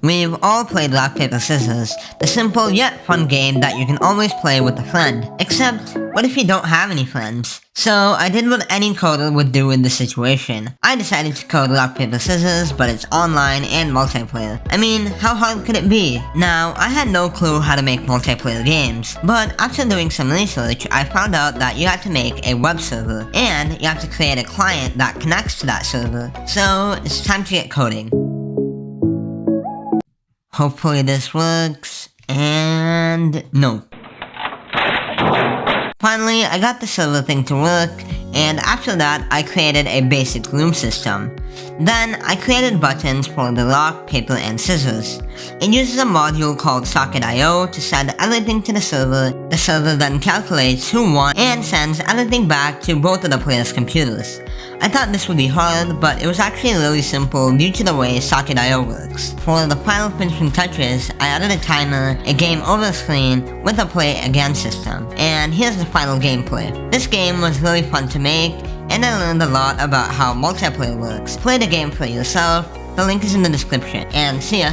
We've all played rock, paper, scissors, the simple yet fun game that you can always play with a friend. Except, what if you don't have any friends? So, I did what any coder would do in this situation. I decided to code rock, paper, scissors, but it's online and multiplayer. I mean, how hard could it be? Now, I had no clue how to make multiplayer games, but after doing some research, I found out that you have to make a web server, and you have to create a client that connects to that server. So, it's time to get coding. Hopefully this works, and no. Finally, I got the server thing to work, and after that, I created a basic room system. Then, I created buttons for the rock, paper, and scissors. It uses a module called Socket.io to send everything to the server. The server then calculates who won and sends everything back to both of the players' computers. I thought this would be hard, but it was actually really simple due to the way Socket.io works. For the final finishing touches, I added a timer, a game over screen, with a play again system. And here's the final gameplay. This game was really fun to make, and I learned a lot about how multiplayer works. Play the game for yourself, the link is in the description, and see ya!